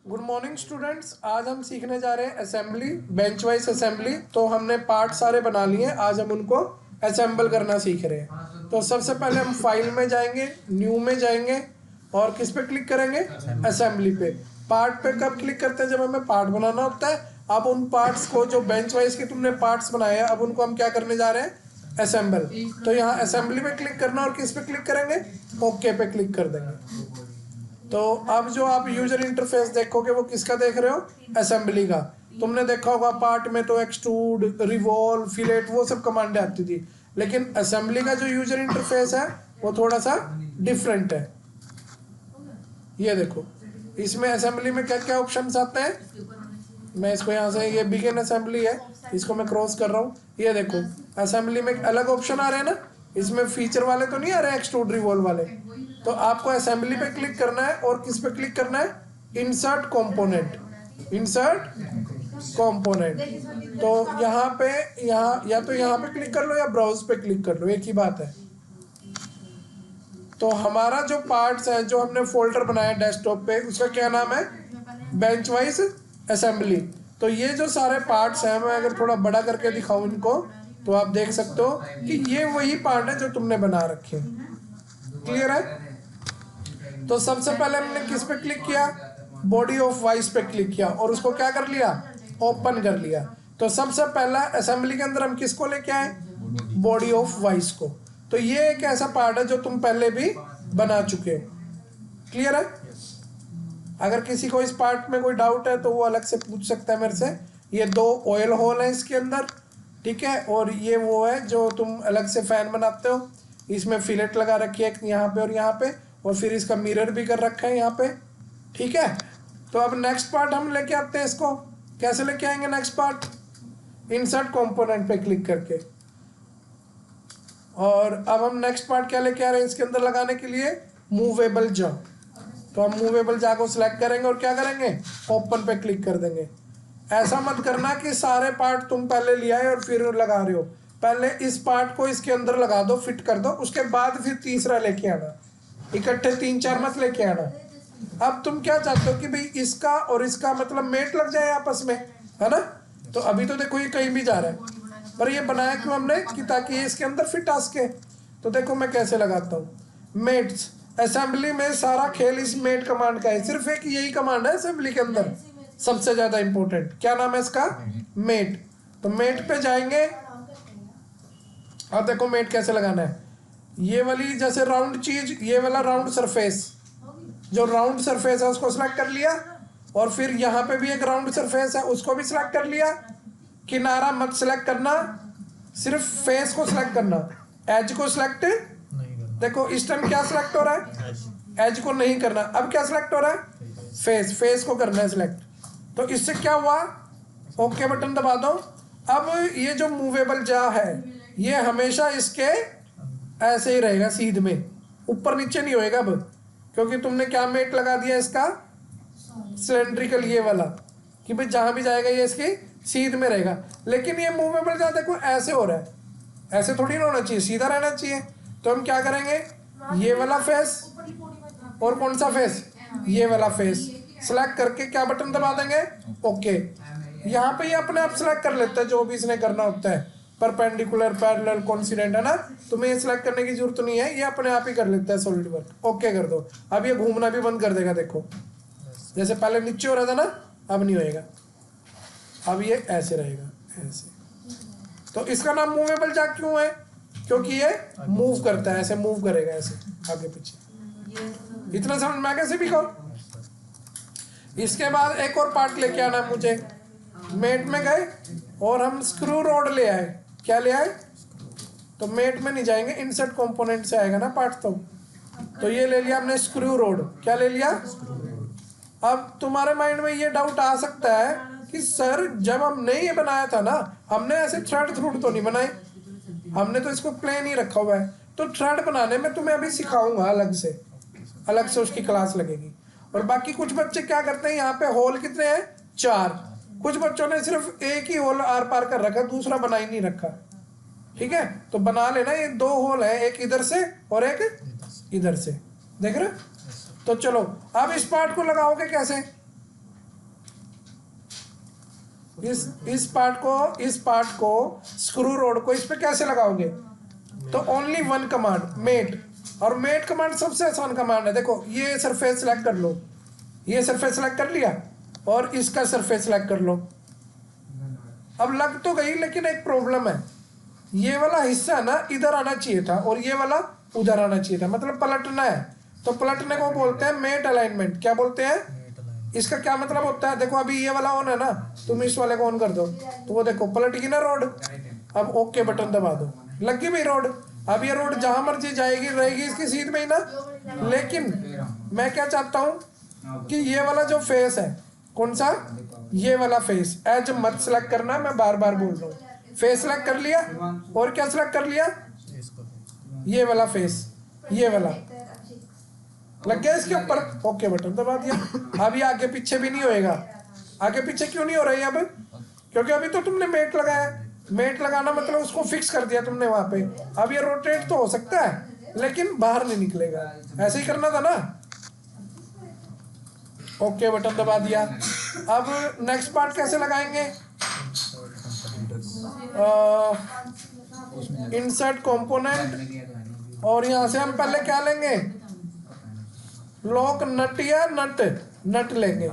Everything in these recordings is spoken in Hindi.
Good morning students. आज हम सीखने जा रहे हैं असेंबली, बेंच वाइज असेंबली। तो हमने पार्ट सारे बना लिए, आज हम उनको असेंबल करना सीख रहे हैं। तो सबसे पहले हम फाइल में जाएंगे, न्यू में जाएंगे और किस पे क्लिक करेंगे? असेंबली पे। पार्ट पे कब क्लिक करते हैं? जब हमें पार्ट बनाना होता है। अब उन पार्ट्स को जो बेंच वाइज के तुमने पार्ट्स बनाए हैं, अब उनको हम क्या करने जा रहे हैं? असेंबल। तो यहाँ असेंबली पे क्लिक करना और किस पे क्लिक करेंगे? ओके पे क्लिक कर देंगे। तो अब जो आप यूजर इंटरफेस देखोगे वो किसका देख रहे हो? असेंबली का। तुमने देखा होगा पार्ट में तो एक्सट्रूड, रिवॉल्व, फिलेट वो सब कमांडें आती थी, लेकिन असेंबली का जो यूजर इंटरफेस है वो थोड़ा सा डिफरेंट है। ये देखो, इसमें असेंबली में क्या क्या ऑप्शंस आते हैं। मैं इसको यहाँ से, ये बिगिन असेंबली है, इसको मैं क्रॉस कर रहा हूँ। ये देखो असेंबली में अलग ऑप्शन आ रहे हैं ना, इसमें फीचर वाले तो नहीं आ रहे, एक्सट्रूड रिवॉल्व वाले। तो आपको असेंबली पे क्लिक करना है और किस पे क्लिक करना है? Insert component. Insert component. तो यहाँ पे, या तो यहाँ पे क्लिक कर लो या ब्राउज पे क्लिक कर लो, एक ही बात है। तो हमारा जो पार्ट्स है, जो हमने फोल्डर बनाया डेस्कटॉप पे, उसका क्या नाम है? Bench wise assembly. तो ये जो सारे पार्ट्स हैं, मैं अगर थोड़ा बड़ा करके दिखाऊं इनको, तो आप देख सकते हो कि ये वही पार्ट है जो तुमने बना रखे हैं। क्लियर है? तो सबसे पहले हमने किस पे क्लिक किया? बॉडी ऑफ वाइस पे क्लिक किया और उसको क्या कर लिया? ओपन कर लिया। तो सबसे पहला असेंबली के अंदर हम किसको लेके आए? बॉडी ऑफ वाइस को। तो ये एक ऐसा पार्ट है जो तुम पहले भी बना चुके हो। क्लियर है? अगर किसी को इस पार्ट में कोई डाउट है तो वो अलग से पूछ सकता है मेरे से। ये 2 ऑयल होल है इसके अंदर, ठीक है। और ये वो है जो तुम अलग से फैन बनाते हो। इसमें फिलेट लगा रखी है यहाँ पे और यहाँ पे, और फिर इसका मिरर भी कर रखा है यहाँ पे, ठीक है। तो अब नेक्स्ट पार्ट हम लेके आते हैं इसको। कैसे लेके आएंगे नेक्स्ट पार्ट? इंसर्ट कंपोनेंट पे क्लिक करके। और अब हम नेक्स्ट पार्ट क्या लेके आ रहे हैं इसके अंदर लगाने के लिए? मूवेबल जा। तो हम मूवेबल जा को सिलेक्ट करेंगे और क्या करेंगे? ओपन पे क्लिक कर देंगे। ऐसा मत करना कि सारे पार्ट तुम पहले ले आए और फिर लगा रहे हो। पहले इस पार्ट को इसके अंदर लगा दो, फिट कर दो, उसके बाद फिर तीसरा लेके आना। इकट्ठे 3-4 मत लेके आना। अब तुम क्या चाहते हो कि भाई इसका और इसका मतलब मेट लग जाए आपस में, है ना? तो अभी तो देखो ये कहीं भी जा रहा है, पर ये बनाया क्यों हमने? कि ताकि ये इसके अंदर फिट आ सके। तो देखो मैं कैसे लगाता हूँ। मेट्स। असेंबली में सारा खेल इस मेट कमांड का है। सिर्फ एक यही कमांड है असेंबली के अंदर सबसे ज्यादा इंपॉर्टेंट। क्या नाम है इसका? मेट। तो मेट पे जाएंगे। अब देखो मेट कैसे लगाना है। ये वाली जैसे राउंड चीज, ये वाला राउंड सरफेस, जो राउंड सरफेस है उसको सिलेक्ट कर लिया। और फिर यहाँ पे भी एक राउंड सरफेस है, उसको भी सिलेक्ट कर लिया। किनारा मत सिलेक्ट करना, सिर्फ फेस को सिलेक्ट करना, एज को सिलेक्ट नहीं करना। देखो इस टाइम क्या सिलेक्ट हो रहा है? एज को नहीं करना। अब क्या सिलेक्ट हो रहा है? फेस। फेस को करना है सिलेक्ट। तो इससे क्या हुआ? ओके बटन दबा दो। अब ये जो मूवेबल जा है ये हमेशा इसके ऐसे ही रहेगा, सीध में, ऊपर नीचे नहीं होएगा। अब क्योंकि तुमने क्या मेट लगा दिया इसका? सिलेंड्रिकल, ये वाला, कि भाई जहां भी जाएगा ये इसकी सीध में रहेगा। लेकिन ये मूवेबल जा देखो ऐसे हो रहा है, ऐसे थोड़ी ना होना चाहिए, सीधा रहना चाहिए। तो हम क्या करेंगे? ये वाला फेस और कौन सा फेस? ये वाला फेस सिलेक्ट करके क्या बटन दबा देंगे? ओके। यहाँ पे ये अपने आप सिलेक्ट कर लेता है जो भी इसने करना होता है, परपेंडिकुलर, पैरेलल, कोइंसिडेंट, है ना। तुम्हें ये सिलेक्ट करने की जरूरत नहीं है, ये अपने आप ही कर लेता है सॉलिड वर्क। ओके कर दो। अब ये घूमना भी बंद कर देगा। देखो जैसे पहले नीचे हो रहा था ना, अब नहीं होएगा, अब ये ऐसे रहेगा, ऐसे। तो इसका नाम मूवेबल जैक क्यों है? क्योंकि ये मूव करता है, ऐसे मूव करेगा, ऐसे आगे पीछे। इतना समझ में आ गया सभी को? इसके बाद एक और पार्ट लेके आना है मुझे। मेट में गए और हम स्क्रू रोड ले आए। क्या ले आए? तो मेट में नहीं जाएंगे, इंसर्ट कंपोनेंट से आएगा ना पार्ट। तो ये ले लिया हमने स्क्रू रोड। क्या ले लिया? अब तुम्हारे माइंड में ये डाउट आ सकता है कि सर जब हमने ये बनाया था ना, हमने ऐसे थ्रेड थ्रूड तो नहीं बनाए, हमने तो इसको प्लेन ही रखा हुआ है। तो थ्रेड बनाने में तुम्हें अभी सिखाऊंगा, अलग से उसकी क्लास लगेगी। और बाकी कुछ बच्चे क्या करते हैं, यहाँ पे होल कितने हैं? 4। कुछ बच्चों ने सिर्फ एक ही होल आर पार कर रखा, दूसरा बना ही नहीं रखा, ठीक है। तो बना लेना, ये 2 होल है, एक इधर से और एक इधर से, देख रहे? तो चलो अब इस पार्ट को लगाओगे कैसे? इस पार्ट को स्क्रू रोड को इस पे कैसे लगाओगे? तो ओनली वन कमांड, मेट। और मेट कमांड सबसे आसान कमांड है। देखो ये सरफेस सेलेक्ट कर लो, ये सरफेस सेलेक्ट कर लिया और इसका सरफेस सेलेक्ट कर लो। अब लग तो गई, लेकिन एक प्रॉब्लम है, ये वाला हिस्सा ना इधर आना चाहिए था और ये वाला उधर आना चाहिए था, मतलब पलटना है। तो पलटने को बोलते हैं मेट अलाइनमेंट। क्या बोलते हैं? इसका क्या मतलब होता है? देखो अभी ये वाला ऑन है ना, तुम इस वाले को ऑन कर दो तो वो देखो पलट गई ना रोड। अब ओके बटन दबा दो, लग गई भाई रोड। अब ये रोड जहां मर्जी जाएगी, रहेगी इसकी सीध में ही ना। लेकिन मैं क्या चाहता हूं कि ये वाला जो फेस है, कौन सा? ये वाला फेस एज मत सेलेक्ट करना, मैं बार बार बोल रहा हूँ। फेस सेलेक्ट कर लिया और क्या सेलेक्ट कर लिया? ये वाला फेस, ये वाला लग गया इसके ऊपर, ओके बटन दबा दिया। अब ये आगे पीछे भी नहीं होएगा। आगे पीछे क्यों नहीं हो रही अब? क्योंकि अभी तो तुमने मेट लगाया। मेट लगाना मतलब उसको फिक्स कर दिया तुमने वहां पे। अब ये रोटेट तो हो सकता है लेकिन बाहर नहीं निकलेगा। ऐसे ही करना था ना। ओके बटन दबा दिया। अब नेक्स्ट पार्ट कैसे लगाएंगे? इंसर्ट कंपोनेंट, और यहां से हम पहले क्या लेंगे? लॉक नट या नट लेंगे।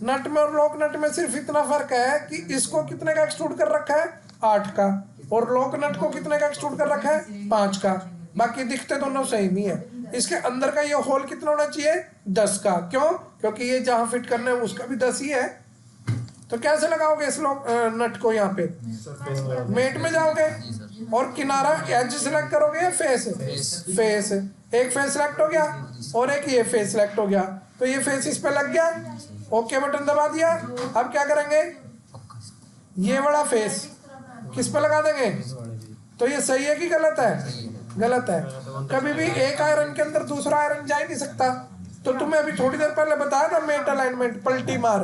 नट में और लॉक नट में सिर्फ इतना फर्क है कि इसको कितने का एक्सट्रूड कर रखा है? 8 का। और लॉक नट को कितने का एक्सट्रूड कर रखा है? 5 का। बाकी दिखते दोनों सेम ही है। इसके अंदर का ये होल कितना होना चाहिए? 10 का। क्यों? क्योंकि ये जहां फिट करना है उसका भी 10 ही है। तो कैसे लगाओगे इस लॉक नट को? यहाँ पे मेट में जाओगे और किनारा एज सेलेक्ट करोगे या फेस? फेस। एक फेस सेलेक्ट हो गया और एक ये फेस सेलेक्ट हो गया, तो ये फेस इस पे लग गया। ओके बटन दबा दिया। अब क्या करेंगे? ये वाला फेस किस पे लगा देंगे? तो ये सही है कि गलत है? गलत है। कभी भी एक आयरन के अंदर दूसरा आयरन जा ही नहीं सकता। तो तुम्हें अभी थोड़ी देर पहले बताया था मेट अलाइनमेंट, पलटी मार,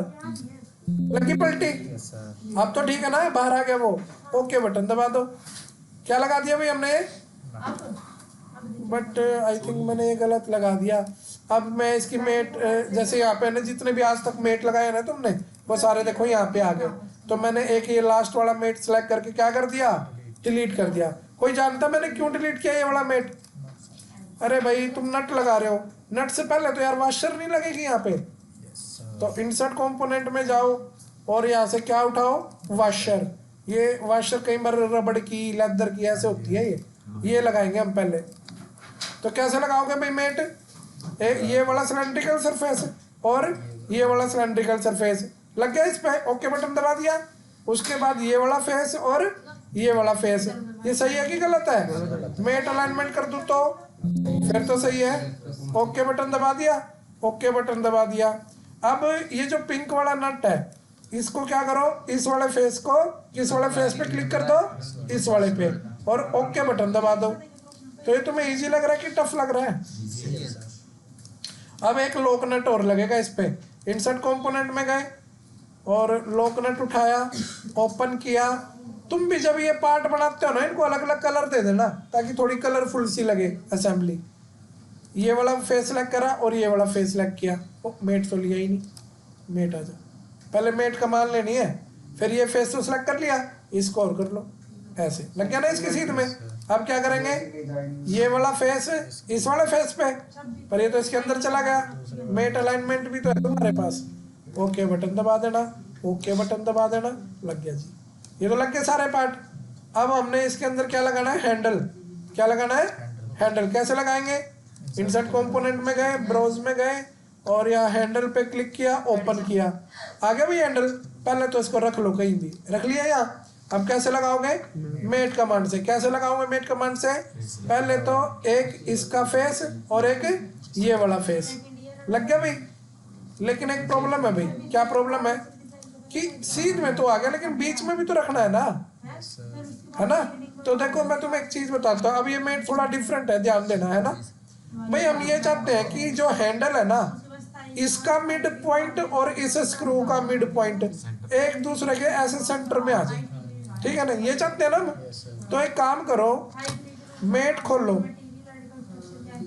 लगी पलटी। अब तो ठीक है ना, बाहर आ गया वो। ओके बटन दबा दो। क्या लगा दिया भाई हमने? बट आई थिंक मैंने ये गलत लगा दिया। अब मैं इसकी मेट, जैसे यहाँ पे ना जितने भी आज तक मेट लगाए ना तुमने, वो सारे देखो यहाँ पे आ गए। तो मैंने एक ये लास्ट वाला मेट सेलेक्ट करके क्या कर दिया? डिलीट कर दिया। कोई जानता मैंने क्यों डिलीट किया ये वाला मेट? अरे भाई तुम नट लगा रहे हो, नट से पहले तो यार वाशर नहीं लगेगी यहाँ पे। तो इंसर्ट कंपोनेंट में जाओ और यहाँ से क्या उठाओ? वाशर। ये वाशर कई बार रबड़ की, लेदर की ऐसे होती है, ये लगाएंगे हम पहले। तो कैसे लगाओगे भाई मेट? ये वाला सिलेंड्रिकल सरफेस और ये वाला सिलेंड्रिकल सरफेस लग गया इस पे। ओके बटन दबा दिया। उसके बाद ये वाला फेस और ये वाला फेस, ये सही है कि गलत है? मेट अलाइनमेंट कर दूं तो फिर तो सही है। ओके बटन दबा दिया। ओके बटन दबा दिया। अब ये जो पिंक वाला नट है, इसको क्या करो? इस वाले फेस को, किस वाले फेस पे क्लिक कर दो? इस वाले पे, और ओके बटन दबा दो। तो ये तुम्हें इजी लग रहा है कि टफ लग रहा है? अब एक लॉक नट और लगेगा इस पे। इंसर्ट कंपोनेंट में गए और लॉक नट उठाया, ओपन किया। तुम भी जब ये पार्ट बनाते हो ना, इनको अलग अलग कलर दे देना ताकि थोड़ी कलरफुल सी लगे असेंबली। ये वाला फेस सेलेक्ट करा और ये वाला फेस सेलेक्ट किया। मेट तो लिया ही नहीं, मेट आ जा। पहले मेट कमान लेनी है, फिर ये फेस तो सेलेक्ट कर लिया, इसको और कर लो। ऐसे लग गया ना इसकी सीध में। अब क्या करेंगे? ये वाला फेस इस वाले फेस पे, पर ये तो इसके अंदर चला गया। मेट अलाइनमेंट भी तो है तुम्हारे पास। ओके बटन दबा देना। ओके बटन दबा देना। लग गया जी, ये तो लग गए सारे पार्ट। अब हमने इसके अंदर क्या लगाना है? हैंडल। क्या लगाना है? हैंडल। कैसे लगाएंगे? इंसर्ट कंपोनेंट में गए, ब्राउज में गए और यहाँ हैंडल पे क्लिक किया, ओपन किया, आ गया भाई हैंडल। पहले तो इसको रख लो, कहीं भी रख लिया यहाँ। अब कैसे लगाओगे? मेट कमांड से। कैसे लगाओगे मेट कमांड से? पहले तो एक इसका फेस और एक ये वाला फेस लग गया भाई। लेकिन एक प्रॉब्लम है भाई। क्या प्रॉब्लम है? कि सीध में तो आ गया, लेकिन बीच में भी तो रखना है ना, है ना? तो देखो मैं तुम्हें एक चीज बताता हूँ। अब ये मेट थोड़ा डिफरेंट है, ध्यान देना, है ना भाई। हम ये चाहते हैं कि जो हैंडल है ना, इसका मिड पॉइंट और इस स्क्रू का मिड पॉइंट एक दूसरे के ऐसे सेंटर में आ जाए, ठीक है ना? ये चाहते हैं ना। तो एक काम करो, मेट खोल लो।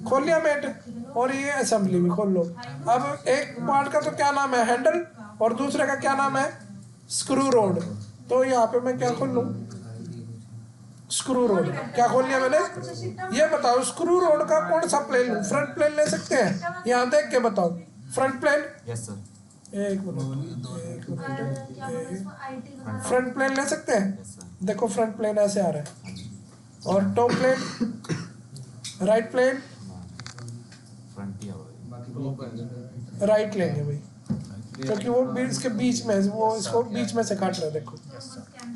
खोल लिया मेट, और ये असेंबली भी खोल लो। अब एक पार्ट का तो क्या नाम है? हैंडल। और दूसरे का क्या नाम है, स्क्रू रोड। तो यहाँ पे मैं क्या खोल लूँ, स्क्रू रोड। क्या खोल लिया मैंने, ये बताओ स्क्रू रोड का कौन सा प्लेन लूँ, फ्रंट प्लेन ले सकते हैं, यहाँ देख के बताओ, फ्रंट प्लेन। Yes sir. एक मिनट, फ्रंट प्लेन ले सकते हैं। देखो फ्रंट प्लेन ऐसे आ रहा है, और top plane, right plane, front ही राइट लेंगे भाई, क्योंकि वो इसके बीच में, वो इसको बीच में से काट रहा है, देखो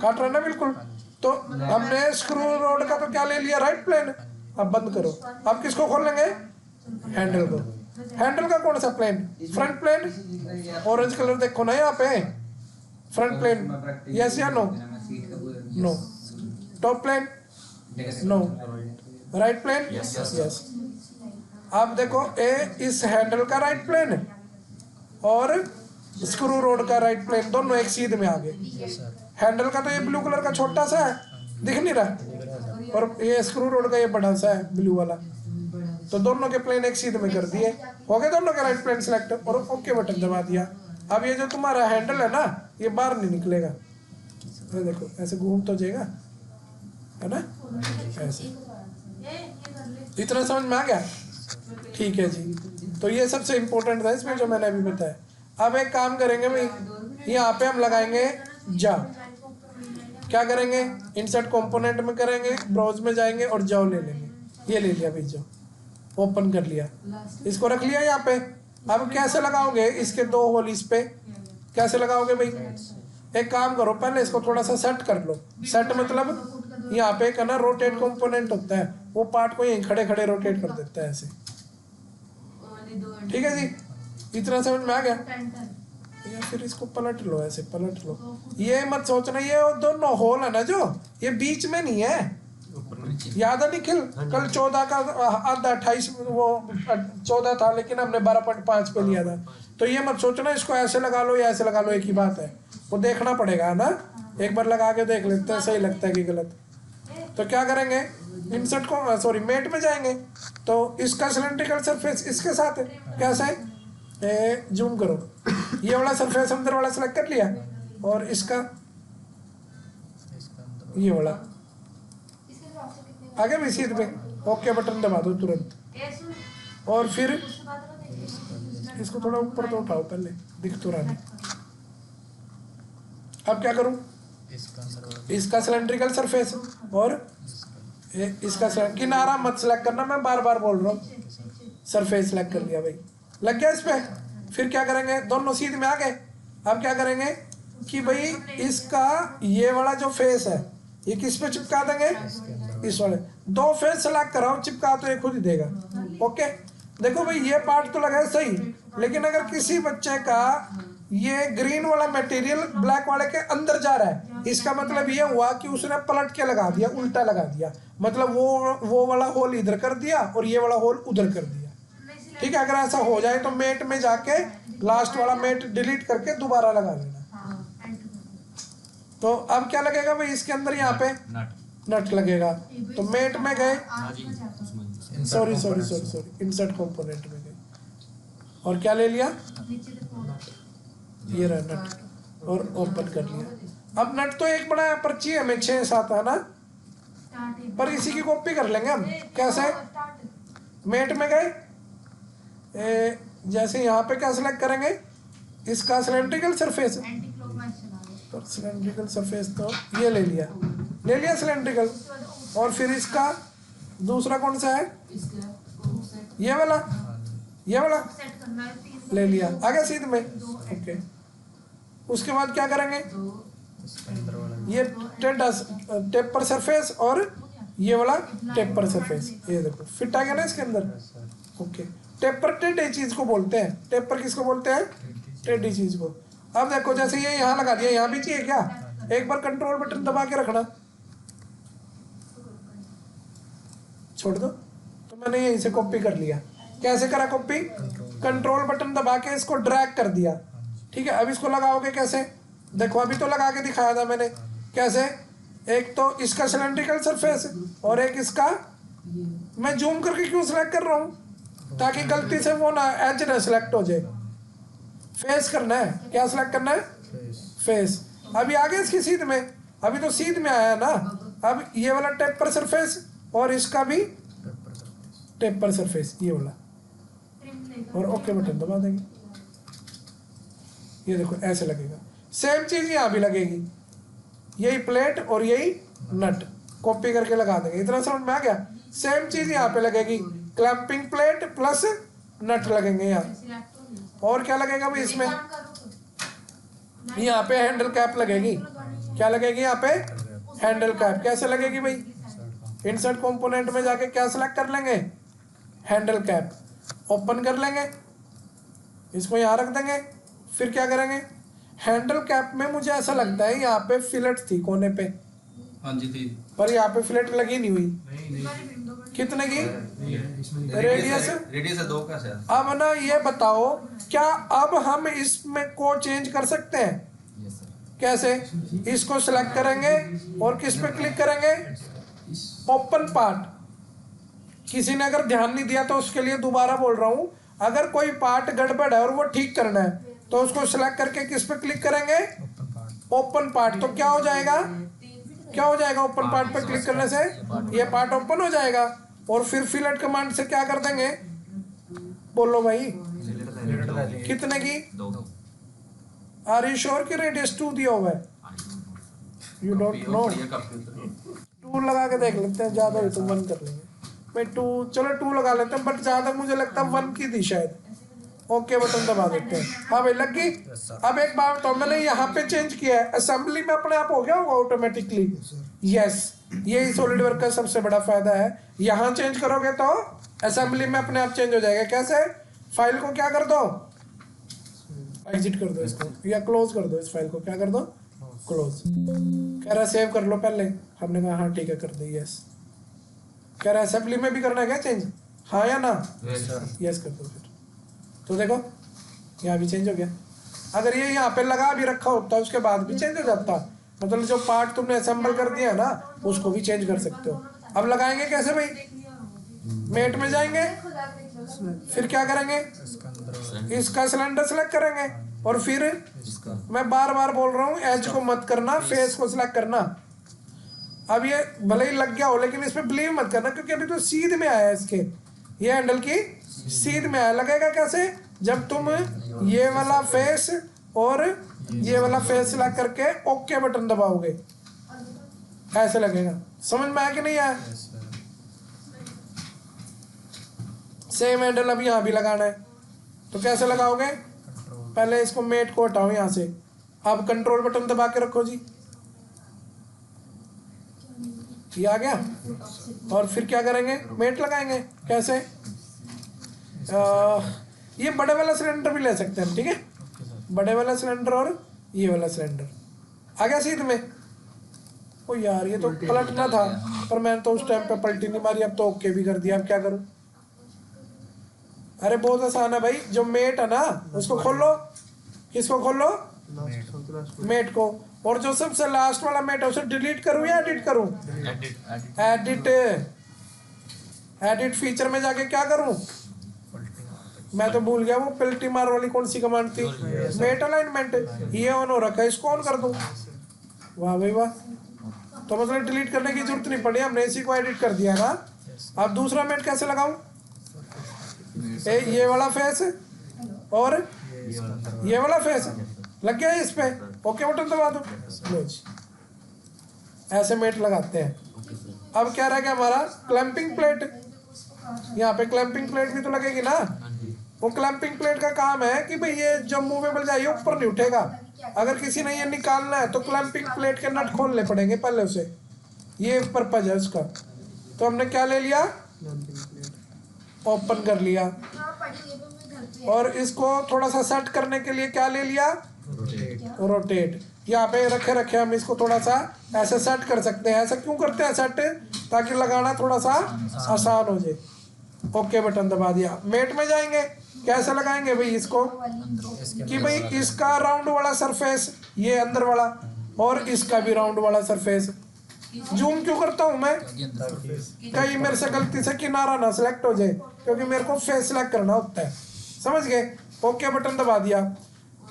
काट रहा है ना बिल्कुल। तो हमने स्क्रू रोड का तो क्या ले लिया, राइट प्लेन। अब बंद करो, अब किसको खोल लेंगे, हैंडल को। हैंडल का कौन सा plane, front plane, orange colour देखो ना यहाँ पे, फ्रंट प्लेन, यस या no, no. Top plane, no. Right plane, yes. अब देखो ए इस हैंडल का राइट प्लेन है और स्क्रू रोड का राइट प्लेन, दोनों एक सीध में आ गए। हैंडल का तो ये ब्लू कलर का छोटा सा है, दिख नहीं रहा, और ये स्क्रू रोड का ये बड़ा सा है ब्लू वाला। तो दोनों के प्लेन एक सीध में कर दिए, हो गए दोनों के राइट प्लेन सिलेक्ट, और ओके बटन दबा दिया। अब ये जो तुम्हारा हैंडल है ना, ये बाहर नहीं निकलेगा, ये देखो ऐसे घूम तो जाएगा, है ना, ऐसे। इतना समझ में आ गया, ठीक है जी। तो ये सबसे इम्पोर्टेंट था इसमें जो मैंने अभी बताया। अब एक काम करेंगे भाई, यहाँ पे हम लगाएंगे जा, क्या करेंगे, इंसर्ट कंपोनेंट में करेंगे, ब्राउज में जाएंगे और जाओ ले लेंगे। ये ले लिया भाई, जाओ ओपन कर लिया, इसको रख लिया यहाँ पे। अब कैसे लगाओगे इसके दो होल, इस पे कैसे लगाओगे भाई, एक काम करो, पहले इसको थोड़ा सा सेट कर लो। सेट मतलब यहाँ पे एक ना रोटेट कंपोनेंट होता है, वो पार्ट को यहीं खड़े खड़े रोटेट कर देता है ऐसे, ठीक है जी। इतना समझ में आ गया, या फिर इसको पलट लो, ऐसे पलट लो। ये मत सोचना ये दोनों होल है ना जो, ये बीच में नहीं है, याद है निखिल, कल 14 का आधा 28, वो 14 था लेकिन हमने 12.5 पे लिया था। तो ये मत सोचना इसको ऐसे लगा लो या ऐसे लगा लो, एक ही बात है, वो देखना पड़ेगा ना, एक बार लगा के देख लेते हैं सही लगता है कि गलत। तो क्या करेंगे, इंसर्ट को सॉरी मेट में जाएंगे, तो इसका सिलेंड्रिकल सरफेस इसके साथ है, कैसे, जूम करो, ये वाला सरफेस अंदर वाला सेलेक्ट कर लिया, और इसका ये वाला आगे भी सीध पे, ओके बटन दबा दो तुरंत, और फिर इसको थोड़ा ऊपर तो उठाओ, पहले दिख तो रहा। अब क्या करूं, इसका सिलेंड्रिकल सरफेस और इसका किनारा मत सेलेक्ट करना, मैं बार बार बोल रहा हूँ, सरफेस सेलेक्ट कर लिया भाई, लग गया इस पे। फिर क्या करेंगे, दोनों सीध में आ गए। अब क्या करेंगे कि भाई इसका ये वाला जो फेस है ये किस पे चिपका देंगे, इस वाले। दो फेस सेलेक्ट कराओ, चिपका तो ये खुद ही देगा, ओके। देखो भाई ये पार्ट तो लगा है सही, लेकिन अगर किसी बच्चे का ये ग्रीन वाला मटेरियल ब्लैक वाले के अंदर जा रहा है, इसका मतलब ये हुआ कि उसने पलट के लगा दिया, उल्टा लगा दिया, मतलब वो वाला होल इधर कर दिया और ये वाला होल उधर कर दिया, ठीक है। अगर ऐसा हो जाए तो मेट में जाके लास्ट वाला मेट डिलीट करके दोबारा लगा लेना। तो अब क्या लगेगा भाई इसके अंदर, यहाँ पे नट लगेगा। तो मेट में गए, सॉरी इंसर्ट कंपोनेंट में गए, और क्या ले लिया, ये रहा नट, और ओपन कर लिया। अब नट तो एक बड़ा पर्ची है, हमें 6-7 है ना, पर इसी की कॉपी कर लेंगे हम, कैसे, मेट में गए, जैसे यहाँ पे क्या सिलेक्ट करेंगे, इसका सिलेंड्रिकल सरफेस, सिलेंड्रिकल सरफेस तो ये ले लिया सिलेंड्रिकल, और फिर इसका दूसरा कौन सा है, ये वाला ले लिया, आगे सीध में, ओके। उसके बाद क्या करेंगे, ये टेपर सरफेस और ये वाला टेपर सरफेस, ये देखो फिट आ गया ना इसके अंदर, ओके। टेपर टेढ़ी चीज को बोलते हैं, टेपर किसको बोलते हैं, टेढ़ी चीज को। अब देखो जैसे ये यहाँ लगा दिया, यहाँ भी चाहिए क्या, एक बार कंट्रोल बटन दबा के रखना, छोड़ दो। तो मैंने यहीं से कॉपी कर लिया, कैसे करा कॉपी, कंट्रोल बटन दबा के इसको ड्रैग कर दिया, ठीक है। अब इसको लगाओगे कैसे, देखो अभी तो लगा के दिखाया था मैंने, कैसे, एक तो इसका सिलेंड्रिकल सरफेस और एक इसका, मैं जूम करके क्यों सिलेक्ट कर रहा हूँ, ताकि गलती से वो ना एज ना सिलेक्ट हो जाए, फेस करना है, क्या सिलेक्ट करना है, फेस। अभी आ गया इसकी सीध में, अभी तो सीध में आया ना। अब ये वाला टेपर सरफेस और इसका भी टेपर सरफेस, ये वाला, और ओके बटन दबा देंगे। ये देखो ऐसे लगेगा। सेम चीज यहाँ भी लगेगी, यही प्लेट और यही नट कॉपी करके लगा देंगे। इतना समझ में आ गया। सेम चीज यहाँ पे लगेगी, क्लैंपिंग प्लेट प्लस नट लगेंगे यहाँ। और क्या लगेगा भाई इसमें, यहाँ पे हैंडल कैप लगेगी। क्या लगेगी यहाँ पे, हैंडल कैप। कैसे लगेगी भाई, इंसर्ट कंपोनेंट में जाके क्या सिलेक्ट कर लेंगे, हैंडल कैप ओपन कर लेंगे, इसको यहाँ रख देंगे। फिर क्या करेंगे, हैंडल कैप में मुझे ऐसा लगता है यहाँ पे फिलेट थी कोने पे, हाँ जी थी, पर यहाँ पे फिलेट लगी नहीं हुई। कितने की रेडियस है 2 का शायद। अब ना ये बताओ, क्या अब हम इसमें को चेंज कर सकते हैं? Yes sir. कैसे, इसको सिलेक्ट करेंगे और किस पे क्लिक करेंगे, ओपन पार्ट। किसी ने अगर ध्यान नहीं दिया तो उसके लिए दोबारा बोल रहा हूं, अगर कोई पार्ट गड़बड़ है और वो ठीक करना है तो उसको सिलेक्ट करके किस पे क्लिक करेंगे, ओपन पार्ट। तो क्या हो जाएगा, क्या हो जाएगा, ओपन पार्ट पे क्लिक करने से ये पार्ट ओपन हो जाएगा। और फिर फिलेट कमांड से क्या कर देंगे, बोलो भाई, कितने की, 2। आर यू श्योर कि रेडियस 2 दिया हुआ है? यू डोंट नो, 2 लगा के देख लेते हैं, ज्यादा हो तो 1 कर लेंगे भाई। 2 चलो 2 लगा लेते हैं, बट ज्यादा मुझे लगता है 1 की थी शायद। ओके बटन दबा देते हैं। हाँ भाई लग गई। अब एक बात तो मैंने यहाँ पे चेंज किया है, असेंबली में अपने आप हो गया होगा ऑटोमेटिकली। यस, यही सॉलिड वर्क का सबसे बड़ा फायदा है। यहाँ चेंज करोगे तो असेंबली में अपने आप चेंज हो जाएगा। कैसे, फाइल को क्या कर दो, एग्जिट कर दो इसको, या क्लोज कर दो इस फाइल को, क्या कर दो, क्लोज। कह रहा सेव कर लो पहले, हमने कहा हाँ ठीक है कर दी। यस, कह रहा असेंबली में भी करना है क्या चेंज, हाँ या ना, यस कर दो। फिर तो देखो यहाँ भी चेंज हो गया। अगर ये यहाँ पे लगा भी रखा होता उसके बाद भी चेंज हो जाता, मतलब जो पार्ट तुमने असेंबल कर दिया ना उसको भी चेंज कर सकते हो। अब लगाएंगे कैसे भाई, मेट में जाएंगे, फिर क्या करेंगे, इसका सिलेंडर सेलेक्ट करेंगे और फिर मैं बार बार बोल रहा हूँ एज को मत करना, फेस को सिलेक्ट करना। अब ये भले ही लग गया हो लेकिन इसमें बिलीव मत करना, क्योंकि अभी तो सीध में आया है, इसके ये हैंडल की सीध में आया। लगेगा कैसे, जब तुम ये वाला फेस और ये वाला फेस सिलेक्ट करके ओके बटन दबाओगे, ऐसे लगेगा। समझ में आया कि नहीं आया? सेम हैंडल अब यहाँ भी लगाना है, तो कैसे लगाओगे, पहले इसको मेट को हटाओ यहाँ से, अब कंट्रोल बटन दबा के रखो जी, ये आ गया। और फिर क्या करेंगे, मेट लगाएंगे। कैसे, ये बड़े वाला सिलेंडर भी ले सकते हैं, ठीक है, बड़े वाला सिलेंडर और ये वाला सिलेंडर आ गया सीध में। ओ यार ये तो पलटना था, पर मैंने तो उस टाइम पे पलटी नहीं मारी, अब तो ओके भी कर दिया। अब क्या करूं, अरे बहुत आसान है भाई, जो मेट है ना उसको खोल लो, किसको खोल लो, मेट को। और जो सबसे लास्ट वाला मेट है उसे डिलीट करूं या एडिट करूं, एडिट फीचर में जाके क्या करूं, मैं तो भूल गया वो पलटी मार वाली कौन सी कमांड थी, मेट अलाइनमेंट, ये ऑन हो रखा है, इसको ऑन कर दूं। वाह भाई वाह, तो मतलब डिलीट करने की जरूरत नहीं पड़ी, हमने इसी को एडिट कर दिया ना। अब दूसरा मेट कैसे लगाऊं, ये वाला फेस और ये वाला फेस लग गया इस पे, ओके बटन दबा दो, लो जी, ऐसे मेट लगाते हैं। अब क्या रह गया हमारा, क्लैंपिंग प्लेट। यहाँ पे क्लैंपिंग प्लेट भी तो लगेगी ना। वो क्लैंपिंग प्लेट का काम है कि भाई ये जब मूवेबल जाइए ऊपर नहीं उठेगा। अगर किसी ने ये निकालना है तो क्लैंपिंग प्लेट के नट खोलने पड़ेंगे पहले उसे, ये पर्पज है उसका। तो हमने क्या ले लिया, ओपन कर लिया, और इसको थोड़ा सा सेट करने के लिए क्या ले लिया, रोटेट। यहाँ पे रखे हम इसको थोड़ा सा ऐसे सेट कर सकते हैं। ऐसा क्यों करते हैं सेट, ताकि लगाना थोड़ा सा आसान हो जाए। ओके बटन दबा दिया, मेट में जाएंगे, कैसे लगाएंगे भाई इसको, कि भाई इसका राउंड वाला सरफेस ये अंदर वाला, और इसका भी राउंड वाला सरफेस। जूम क्यों करता हूं मैं, कहीं मेरे से गलती से किनारा ना सिलेक्ट हो जाए, क्योंकि मेरे को फेस सिलेक्ट करना होता है, समझ गए। ओके बटन दबा दिया।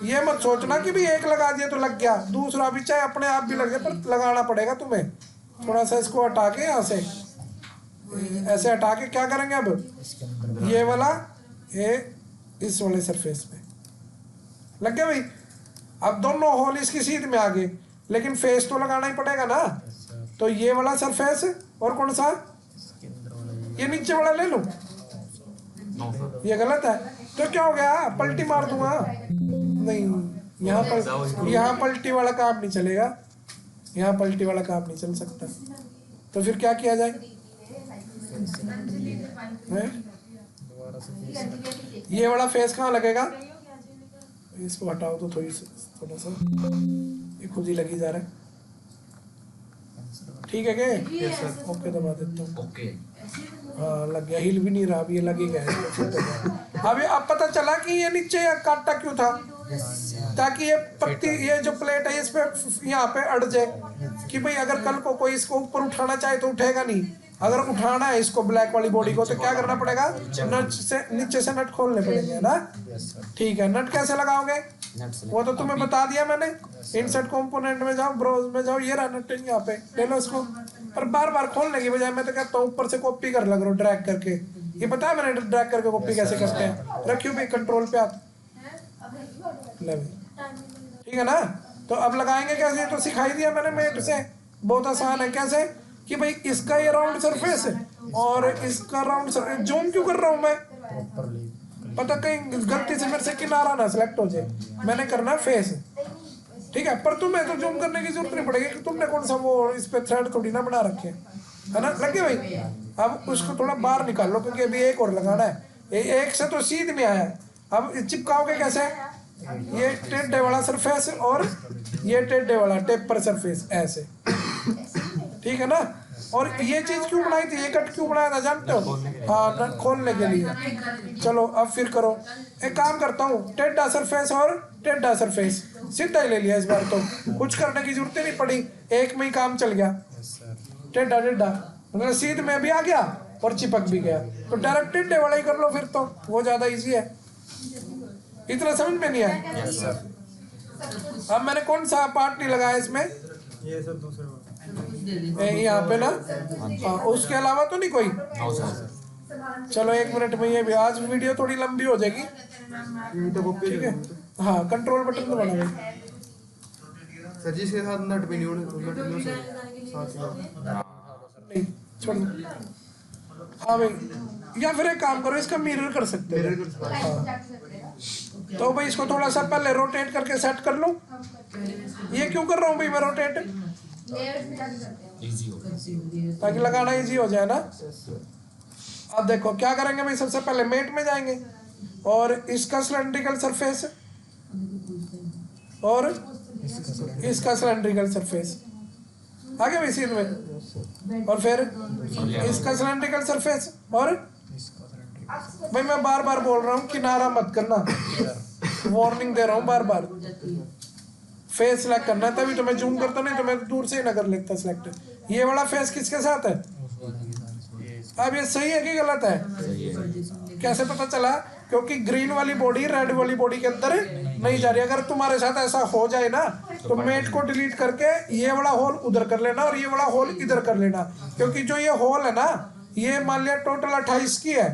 ये मत सोचना कि भी एक लगा दिया तो लग गया, दूसरा भी चाहे अपने आप भी लग जाए पर लगाना पड़ेगा तुम्हें। थोड़ा सा इसको हटा के यहाँ से ऐसे हटा के क्या करेंगे अब ये वाला ये इस वाले सरफेस पे लग गया भाई। अब दोनों होल इसकी सीध में आ गए, लेकिन फेस तो लगाना ही पड़ेगा ना। तो ये वाला सरफेस और कौन सा ये नीचे वाला ले लूं, ये गलत है तो क्या हो गया, पलटी मार दूंगा। नहीं यहाँ पलटी वाला काम नहीं चलेगा, यहाँ पलटी वाला काम नहीं चल सकता। तो फिर क्या किया जाए, ये वाला फेस कहाँ लगेगा, इसको हटाओ तो थोड़ा सा ये खुद ही लगी जा रहा है। ठीक है क्या, ओके दबा देता हूँ। ओके हाँ लग गया, हिल भी नहीं रहा, अब ये लग ही गया। अब पता चला कि ये नीचे काटता क्यों था, ताकि ये पत्ती ये जो प्लेट है इस पे यहाँ पे अड़ जाए कि भाई अगर कल को कोई इसको ऊपर उठाना चाहे तो उठेगा नहीं। अगर उठाना है इसको ब्लैक वाली बॉडी को तो क्या करना पड़ेगा, नट से नीचे से नट खोलने पड़ेंगे ना। ठीक है, नट कैसे लगाओगे वो तो तुम्हें बता दिया मैंने। इंसर्ट कंपोनेंट में जाओ, ब्राउज में जाओ, ये रहा नट यहाँ पे ले लो इसको। पर बार बार खोलने की बजाय मैं तो कहता हूँ ऊपर से कॉपी कर लग रहा ड्रैग करके। ये पता है मैंने ड्रैग करके कॉपी कैसे करते हैं, रखियो भाई कंट्रोल पे हाथ। ठीक है ना, तो अब लगाएंगे कैसे, तो सिखाई दिया मैंने मेट से, बहुत आसान है। कैसे कि भाई इसका ये राउंड सरफेस है और इसका राउंड सरफेस, जूम क्यों कर रहा हूँ मैं, पता कहीं गलती से मेरे से किनारा ना सिलेक्ट हो जाए, मैंने करना फेस। ठीक है, पर तुम्हें तो जूम करने की जरूरत नहीं पड़ेगी कि तुमने कौन सा वो इस पे थ्रेड थोड़ी ना बना रखे है ना। लगे भाई, अब उसको थोड़ा बाहर निकाल लो क्योंकि अभी एक और लगाना है। एक से तो सीध में आया है, अब चिपकाओगे कैसे, ये टेढ़े वाला सरफेस और ये टेढ़े वाला टेपर सरफेस ऐसे। ठीक है ना, और ये चीज क्यों बनाई थी, ये कट क्यों बनाया था जानते हो, हाँ नट खोलने के लिए। चलो अब फिर करो, एक काम करता हूँ, टेढ़ा सरफेस और टेढ़ा सरफेस सीधा ही ले लिया इस बार, तो कुछ करने की जरूरत ही नहीं पड़ी, एक में ही काम चल गया। टेढ़ा टेढ़ा मतलब सीध में भी आ गया और चिपक भी गया, तो डायरेक्ट टेढ़े वाला ही कर लो फिर, तो वो ज्यादा इजी है। इतना समझ में नहीं आया। अब मैंने कौन सा पार्ट नहीं लगाया इसमें, ये सब दूसरे यहाँ पे ना, हाँ उसके अलावा तो नहीं कोई। चलो एक मिनट में, ये भी आज वीडियो थोड़ी लंबी हो जाएगी। ठीक है, हाँ कंट्रोल बटन तो बना भाई सर जी, इसके साथ नट भी नहीं होने साथ नहीं छोड़ दो। हाँ भाई, या फिर एक काम करो, इसका मिरर कर सकते हो। हाँ तो भाई इसको थोड़ा सा पहले रोटेट करके सेट कर लो। ये क्यों कर रहा हूँ भाई मैं रोटेट, इजी हो ताकि लगाना इजी हो जाए ना। अब देखो क्या करेंगे भाई, सबसे पहले मेट में जाएंगे और इसका सिलेंड्रिकल सरफेस और इसका सिलेंड्रिकल सरफेस आगे भाई सीध में, और फिर इसका सिलेंड्रिकल सरफेस। और भाई मैं बार बार बोल रहा हूँ किनारा मत करना, वार्निंग दे रहा हूँ बार बार। फेस सिलेक्ट करना है, तभी तो मैं जूम करता, नहीं तो मैं दूर से ही ना कर लेता सिलेक्ट। ये वाला फेस किसके साथ है, अब ये सही है कि गलत है, कैसे पता चला, क्योंकि ग्रीन वाली बॉडी रेड वाली बॉडी के अंदर नहीं जा रही। अगर तुम्हारे साथ ऐसा हो जाए ना तो मेट को डिलीट करके ये वाला होल उधर कर लेना और ये वाला होल इधर कर लेना, क्योंकि जो ये होल है ना, ये मान लिया टोटल 28 की है,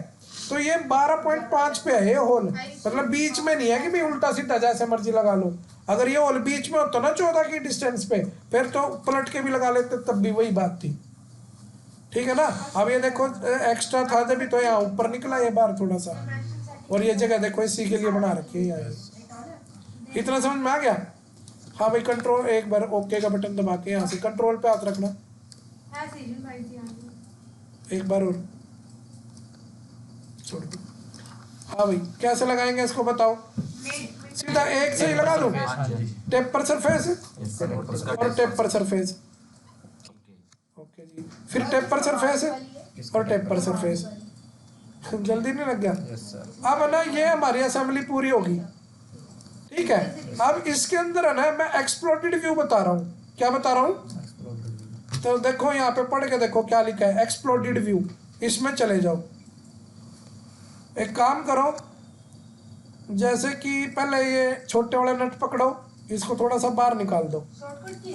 तो ये 12.5 पे है ये होल, मतलब बीच में नहीं है कि भी उल्टा सीधा जैसे मर्जी लगा लो। अगर ये होल बीच में होता ना 14 की डिस्टेंस पे, फिर तो पलट के भी लगा लेते, तब भी वही बात थी। ठीक है ना, अब ये देखो एक्स्ट्रा था जब भी तो यहाँ ऊपर निकला ये बार थोड़ा सा, और ये जगह देखो इसी के लिए बना रखी है यहाँ। इतना समझ में आ गया। हाँ भाई कंट्रोल, एक बार ओके का बटन दबा के यहाँ से कंट्रोल पे हाथ रखना, एक बार और छोड़ दो। हाँ भाई कैसे लगाएंगे इसको बताओ, सीधा एक से ही लगा दो, टेप पर सरफेस और टेप पर सरफेस। ओके जी, फिर टेप पर सरफेस और टेप पर सरफेस। जल्दी नहीं लग गया। अब ना ये हमारी असेंबली पूरी होगी। ठीक है, अब इसके अंदर है ना मैं एक्सप्लोडेड व्यू बता रहा हूँ। क्या बता रहा हूँ, तो देखो यहाँ पे पढ़ के देखो क्या लिखा है, एक्सप्लोडेड व्यू। इसमें चले जाओ, एक काम करो, जैसे कि पहले ये छोटे वाले नट पकड़ो, इसको थोड़ा सा बाहर निकाल दो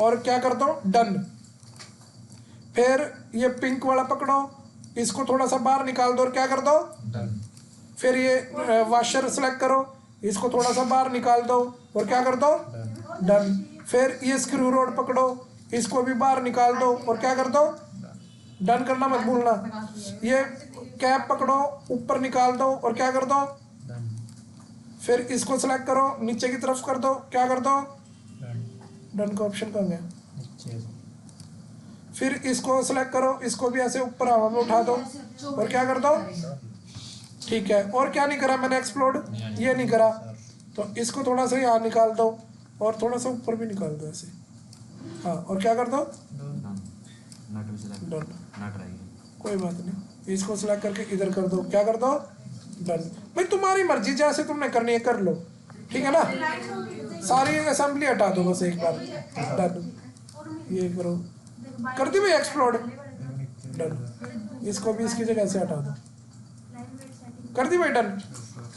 और क्या कर दो, डन। फिर ये पिंक वाला पकड़ो, इसको थोड़ा सा बाहर निकाल दो और क्या कर दो, डन। फिर ये वॉशर सेलेक्ट करो, इसको थोड़ा सा बाहर निकाल दो और क्या कर दो, डन। फिर ये स्क्रू रोड पकड़ो, इसको भी बाहर निकाल दो और क्या कर दो, डन करना मत भूलना। ये कैप पकड़ो, ऊपर निकाल दो और क्या कर दो, फिर इसको सेलेक्ट करो, नीचे की तरफ कर दो, क्या कर दो, डन का ऑप्शन कहाँ गया। फिर इसको सेलेक्ट करो, इसको भी ऐसे ऊपर हवा में उठा दो और क्या कर दो, ठीक है। और क्या नहीं करा मैंने, एक्सप्लोड ये नहीं करा, तो इसको थोड़ा सा यहाँ निकाल दो और थोड़ा सा ऊपर भी निकाल दो ऐसे, हाँ, और क्या कर दो, नट भी सिलेक्ट, डन। नट रहेगी, कोई बात नहीं, इसको सिलेक्ट करके इधर कर दो, क्या कर दो, डन। भाई तुम्हारी मर्जी, जैसे तुमने करनी है कर लो, ठीक है ना। सारी असेंबली हटा दो बस एक बार, डन। ये करो, कर दी भाई एक्सप्लोड, डन। इसको भी इसकी जगह से हटा दो, कर दी भाई, डन।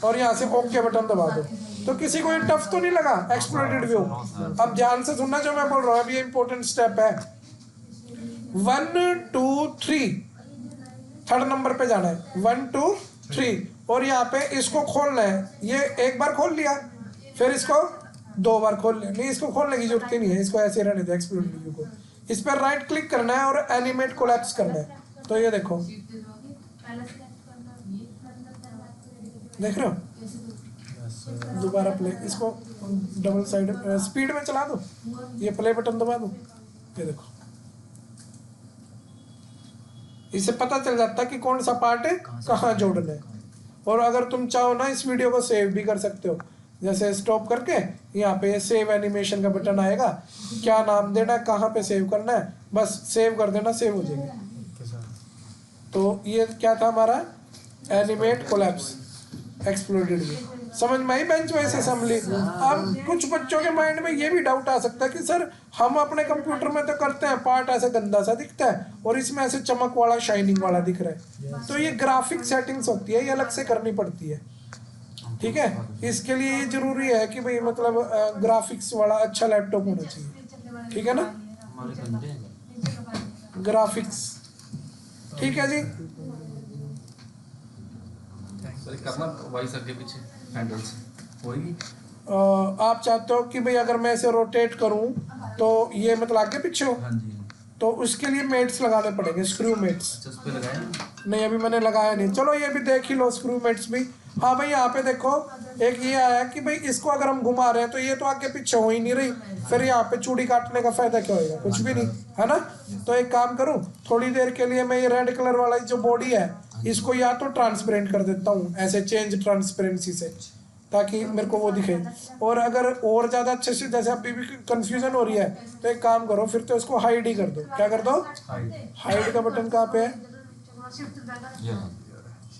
और यहाँ से ओके बटन दबा दो। तो किसी को ये टफ तो नहीं लगा एक्सप्लोडेड व्यू। अब ध्यान से सुनना जो मैं बोल रहा हूँ, अब ये इंपॉर्टेंट स्टेप है। 1 2 3 थर्ड नंबर पे जाना है, 1 2 3, और यहाँ पे इसको खोलना है। ये एक बार खोल लिया, फिर इसको 2 बार खोल लिया, नहीं इसको खोलने की जरूरत ही नहीं है, इसको ऐसे रहने दो एक्सप्लोडेड व्यू को। इस पर राइट क्लिक करना है और एनिमेट कोलैप्स करना है। तो ये देखो, देख रहे हो, दोबारा प्ले, इसको डबल साइड स्पीड में चला दो, ये प्ले बटन दबा दो, ये देखो, इससे पता चल जाता है कि कौन सा पार्ट है कहाँ जोड़ना है। और अगर तुम चाहो ना, इस वीडियो को सेव भी कर सकते हो, जैसे स्टॉप करके यहाँ पे सेव एनिमेशन का बटन आएगा, क्या नाम देना है, कहाँ पे सेव करना है, बस सेव कर देना, सेव हो जाएगा। तो ये क्या था हमारा, एनिमेट कोलैप्स एक्सप्लोडेड व्यू। समझ में आई बेंच वाइज असेंबली। अब कुछ बच्चों के माइंड में ये भी डाउट आ सकता है कि सर हम अपने कंप्यूटर में तो करते हैं, पार्ट ऐसे गंदा सा दिखता है और इसमें ऐसे चमक वाला शाइनिंग वाला दिख रहा है। तो ये ग्राफिक सेटिंग्स होती है, ये अलग से करनी पड़ती है, ठीक है। इसके लिए ये जरूरी है कि भाई मतलब ग्राफिक्स वाला अच्छा लैपटॉप होना चाहिए, ठीक है ना, हमारे गंदे हैं। ग्राफिक्स, ठीक है जी। सर करना वाई सर के पीछे हैंडल्स होगी। आप चाहते हो कि भाई अगर मैं इसे रोटेट करूं तो ये मतलब आगे पीछे हो, हाँ जी, तो उसके लिए मेट्स लगाने पड़ेंगे, स्क्रू मेट्स। अच्छा उस पे लगाए ना। नहीं अभी मैंने लगाया नहीं, चलो ये भी देख ही लो स्क्रू मेट्स भी। हाँ भाई यहाँ पे देखो, एक ये आया कि भाई इसको अगर हम घुमा रहे हैं तो ये तो आगे पीछे हो ही नहीं रही, फिर यहाँ पे चूड़ी काटने का फायदा क्या होगा, कुछ भी नहीं है ना। तो एक काम करूँ, थोड़ी देर के लिए मैं ये रेड कलर वाला जो बॉडी है इसको या तो ट्रांसपेरेंट कर देता हूँ, ऐसे चेंज ट्रांसपेरेंसी से, ताकि मेरे को वो दिखे। और अगर और ज़्यादा अच्छे से, जैसे अभी भी कंफ्यूजन हो रही है, तो एक काम करो फिर तो इसको हाइड ही कर दो। क्या कर दो, हाइड का बटन कहाँ पे है,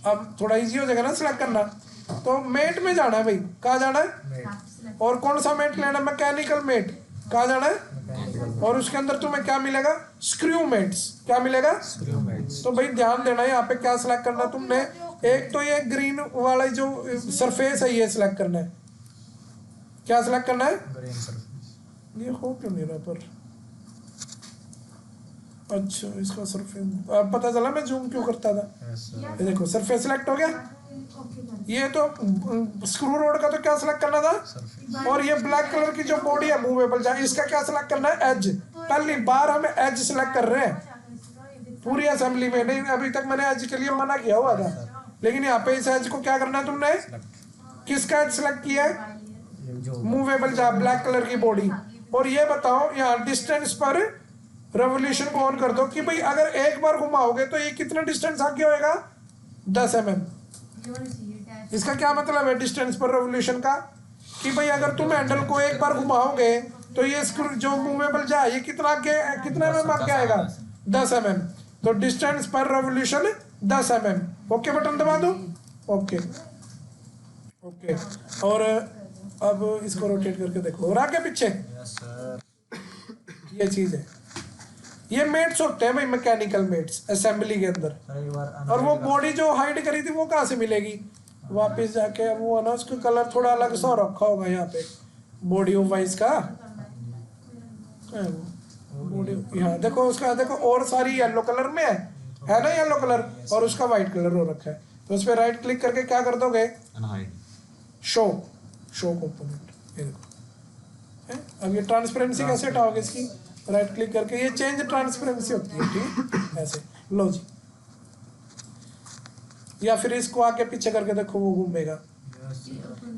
अब थोड़ा इजी हो जाएगा ना सिलेक्ट करना। तो मेट में जाना है भाई, कहाँ जाना है, और कौन सा मेट लेना है, मैकेनिकल मेट, कहाँ जाना है, और उसके अंदर तुम्हें क्या मिलेगा, स्क्रू मेट्स, क्या मिलेगा, स्क्रू मेट्स। तो भाई ध्यान देना यहाँ पे क्या सिलेक्ट करना है तुमने, एक तो ये ग्रीन वाला जो सरफेस है ये सिलेक्ट करना है। क्या सिलेक्ट करना है, ये हो क्यों नहीं रहा पर, अच्छा इसका सरफेस अब पता चला मैं जूम क्यों करता था। ये देखो सरफेस सिलेक्ट हो गया। ये तो स्क्रू रोड का तो क्या सिलेक्ट करना था, और ये ब्लैक कलर की जो बॉडी है मूवेबल जा, इसका क्या सिलेक्ट करना है, एज। पहली बार हम एज सिलेक्ट कर रहे हैं पूरी असेंबली में, नहीं अभी तक मैंने एज के लिए मना किया हुआ था, लेकिन यहाँ पे इस एज को क्या करना है तुमने, किसका एज सिलेक्ट किया है, मूवेबल जा, ब्लैक कलर की बॉडी। और ये बताओ यहाँ डिस्टेंस पर रेवोल्यूशन को ऑन कर दो कि भाई अगर एक बार घुमाओगे तो ये कितना डिस्टेंस आगे होएगा, 10 mm। इसका क्या मतलब है डिस्टेंस पर रेवोल्यूशन का, कि भाई अगर तुम हैंडल को एक बार घुमाओगे तो ये स्क्रू जो मूवेबल जाए ये कितना आगे, कितना mm आगे आएगा, 10 mm। तो डिस्टेंस पर रेवोल्यूशन 10 mm। ओके बटन दबा दो, ओके ओके। और अब इसको रोटेट करके देखो और आगे पीछे, ये चीज है। ये मेट्स होते हैं भाई, मैकेनिकल मेट्स असेंबली के अंदर। और वो बॉडी जो हाइड करी थी वो कहाँ से मिलेगी, वापस जाके अब वो है ना उसका कलर थोड़ा अलग सा रखा होगा यहाँ पे बॉडी ऑफ वाइस का बॉडी यहाँ देखो उसका देखो और सारी येलो कलर में है ना येलो कलर और उसका वाइट कलर हो रखा है तो उस पर राइट क्लिक करके क्या कर दोगे अनहाइड शो कंपोनेंट ये देखो है? अब ये ट्रांसपेरेंसी कैसे हटाओगे इसकी राइट क्लिक करके ये चेंज ट्रांसपेरेंसी होती है ठीक ऐसे लो जी या फिर इसको आगे पीछे करके देखो वो घूमेगा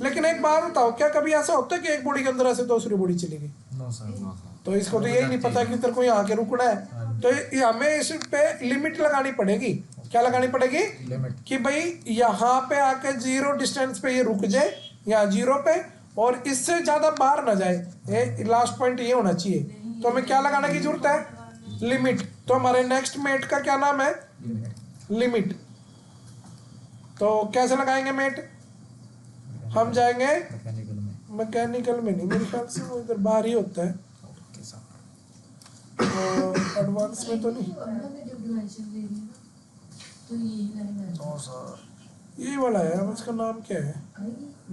लेकिन एक बात बताओ क्या कभी ऐसा होता है कि एक बॉडी के अंदर ऐसे दूसरी बॉडी चलेगी नो सर तो इसको तो यही नहीं पता कि तेरे को यहाँ के रुकना है तो हमें इस पे लिमिट लगानी पड़ेगी क्या लगानी पड़ेगी कि भाई यहाँ पे आके 0 डिस्टेंस पे ये रुक जाए या 0 पे और इससे ज्यादा बाहर ना जाए ये लास्ट पॉइंट ये होना चाहिए तो हमें क्या लगाने की जरूरत है लिमिट तो हमारे नेक्स्ट मेट का क्या नाम है लिमिट तो कैसे लगाएंगे मेट हम जाएंगे मैकेनिकल में मैकेनिकल में नहीं मेरे ख्याल से वो इधर बाहर ही होता है ओके सर और एडवांस में तो नहीं तो सर ये वाला है अब इसका नाम क्या है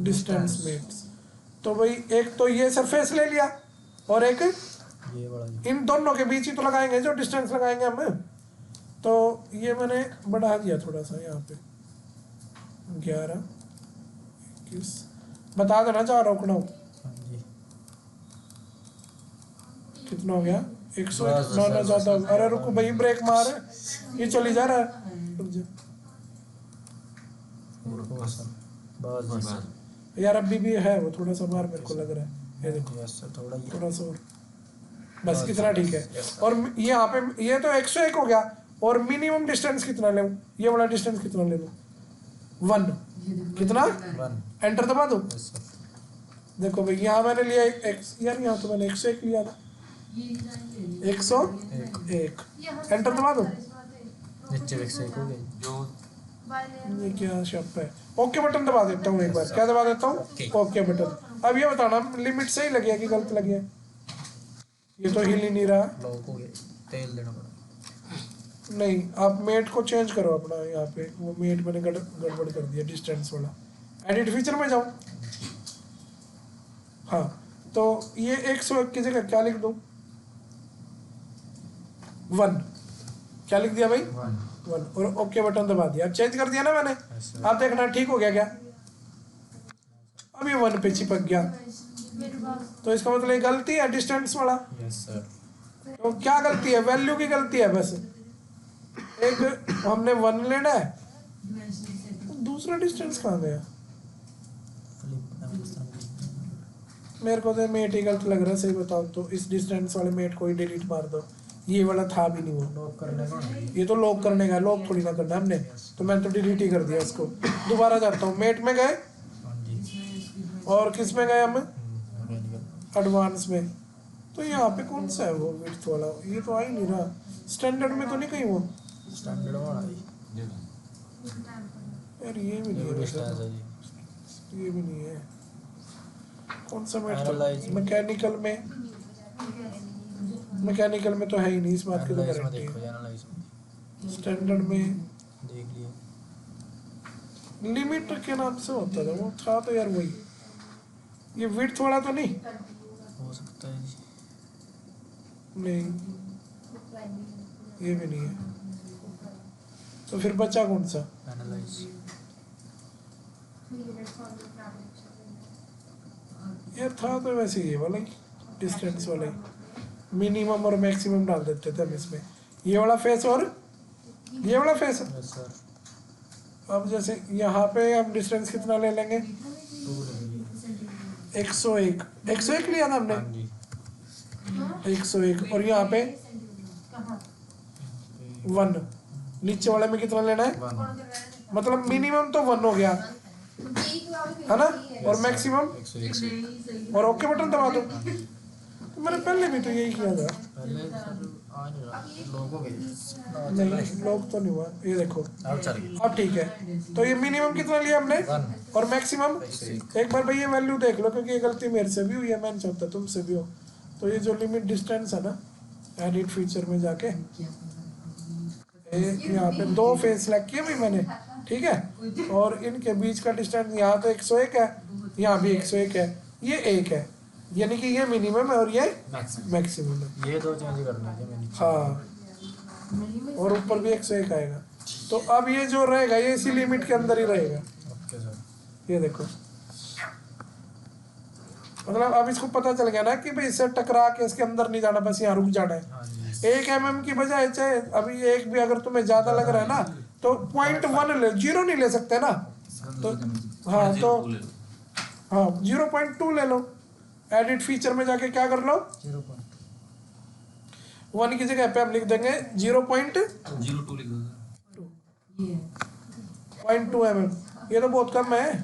डिस्टेंस मेट्स तो भाई एक तो ये सरफेस ले लिया और एक ये बड़ा इन दोनों के बीच ही तो लगाएंगे जो डिस्टेंस लगाएंगे हम तो ये मैंने बढ़ा दिया थोड़ा सा यहाँ पे 11 21 बता देना चाह रोकना हो हाँ जी कितना हो गया 100 ना ज्यादा अरे रुको भाई ब्रेक मार ये चली जा रहा है रुक जा। बस यार अभी भी है वो थोड़ा सा बाहर मेरे को लग रहा है ये देखो यस सर थोड़ा ये थोड़ा सा और बस कितना ठीक है और ये यहाँ पे ये तो 101 हो गया और मिनिमम डिस्टेंस कितना ले ये वाला डिस्टेंस कितना ले लूँ 1 कितना 1 एंटर दबा दो यस सर देखो भाई यहाँ मैंने लिया यार यहाँ तो मैंने 101 लिया था 101 एंटर दबा दो नीचे वेक्स एक हो गई जो ये क्या शब्द है ओके बटन दबा देता हूँ एक बार क्या दबा देता हूँ ओके बटन अब ये बताना लिमिट सही लगी है कि गलत लगी है ये तो हिल ही नहीं रहा लॉक हो गया तेल देना पड़ा नहीं आप मेट को चेंज करो अपना यहाँ पे वो मेट मैंने गड़बड़ कर दिया डिस्टेंस वाला एडिट फीचर में जाओ हाँ तो ये 101 की जगह क्या लिख दो 1 क्या लिख दिया भाई 1 और ओके बटन दबा दिया अब चेंज कर दिया ना मैंने आप देखना ठीक हो गया क्या अब ये 1 पे चिपक गया तो इसका मतलब ये गलती है डिस्टेंस वाला यस सर तो क्या गलती है वैल्यू की गलती है बस एक हमने 1 लेना है दूसरा डिस्टेंस कहाँ गया मेरे को तो मेट ही गलत लग रहा है सही बताओ तो इस डिस्टेंस वाले मेट को ही डिलीट मार दो ये वाला था भी नहीं वो लॉक करने का ये तो लॉक करने का लॉक थोड़ी ना करना हमने तो मैं तो डिलीट ही कर दिया इसको दोबारा जाता हूँ मेट में गए हाँ जी और किस में गए हम मैकेनिकल एडवांस में तो यहाँ पे कौन सा है वो विड्थ वाला ये तो आ ही नहीं रहा स्टैंडर्ड में तो नहीं कहीं वो स्टैंडर्ड वाला है यार ये भी नहीं है डिस्टेंस है वैसे जी तो। ये भी नहीं है कौन सा मेट Analyze। मैकेनिकल में तो है ही नहीं इस बात की तो एनालाइज में गारंटी देखो है एनालाइज में स्टैंडर्ड में देख लिया लिमिट के नाम से होता था वो था तो यार वही ये विड्थ वाला तो नहीं हो सकता है जी नहीं ये भी नहीं है तो फिर बचा कौन सा एनालाइज यार था तो वैसे ये वाला ही डिस्टेंस वाला ही मिनिमम और मैक्सिमम डाल देते थे हम इसमें ये वाला फेस और ये वाला फेस यस सर अब जैसे यहाँ पे हम डिस्टेंस कितना ले लेंगे 101 101 लिया था हमने हाँ जी 101 और यहाँ पे 1 नीचे वाले में कितना लेना है 1 मतलब मिनिमम तो 1 हो गया है ना और मैक्सिमम 101 और ओके बटन दबा दो तो मैंने पहले भी तो यही किया था पहले सर आ नहीं रहा लॉक हो गया नहीं लॉक तो नहीं हुआ ये देखो अब चल गया अब ठीक है तो ये मिनिमम कितना लिया हमने 1 और मैक्सिमम एक बार भाई ये वैल्यू देख लो क्योंकि ये गलती मेरे से भी हुई है मैं नहीं चाहता तुमसे भी हो तो ये जो लिमिट डिस्टेंस है ना एडिट फीचर में जाके यहाँ पे 2 फेस सेलेक्ट किए भाई मैंने ठीक है। और इनके बीच का डिस्टेंस यहाँ तो 101 है, यहाँ भी 101 है, ये 1 है, यानी कि ये मिनिमम है और ये मैक्सिमम है। ये दो चेंज करना है मैंने। हाँ, और ऊपर भी 101 आएगा। तो अब ये जो रहेगा ये इसी लिमिट के अंदर ही रहेगा। Okay sir. ये देखो, मतलब अब इसको पता चल गया ना कि भाई इससे टकरा के इसके अंदर नहीं जाना, बस यहाँ रुक जाना है। हाँ जी। 1 mm की बजाय चाहे अभी एक भी अगर तुम्हें ज्यादा लग रहा है ना तो 0.1 ले, 0 नहीं ले सकते ना, तो हाँ तो हाँ 0.2 ले लो। एडिट फीचर में जाके क्या कर लो, 1 की जगह पे हम लिख देंगे 0.02 लिख दो। 0.2 mm। ये तो बहुत कम है,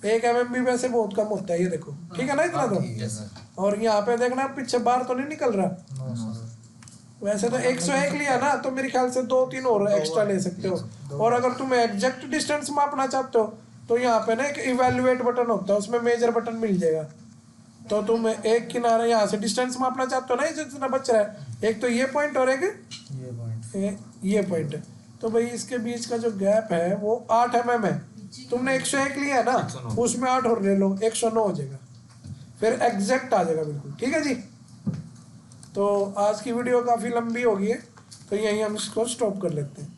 1 mm भी वैसे बहुत कम होता है। ये देखो ठीक है ना इतना तो। और यहाँ पे देखना पीछे बाहर तो नहीं निकल रहा। वैसे तो 101 लिया ना तो मेरे ख्याल से 2-3 और एक्स्ट्रा ले सकते हो। और अगर तुम्हें एग्जैक्ट डिस्टेंस मापना चाहते हो तो यहाँ पे ना एक इवेल्युएट बटन होता है, उसमें मेजर बटन मिल जाएगा। तो तुम एक किनारे यहाँ से डिस्टेंस मापना चाहते हो ना, जितना बच रहा है, एक तो ये पॉइंट और एक ये पॉइंट है, तो भाई इसके बीच का जो गैप है वो 8 mm है। तुमने 101 लिया है ना, उसमें 8 और ले लो, 109 हो जाएगा, फिर एग्जैक्ट आ जाएगा बिल्कुल। ठीक है जी। तो आज की वीडियो काफ़ी लंबी हो गई है, तो यहीं हम इसको स्टॉप कर लेते हैं।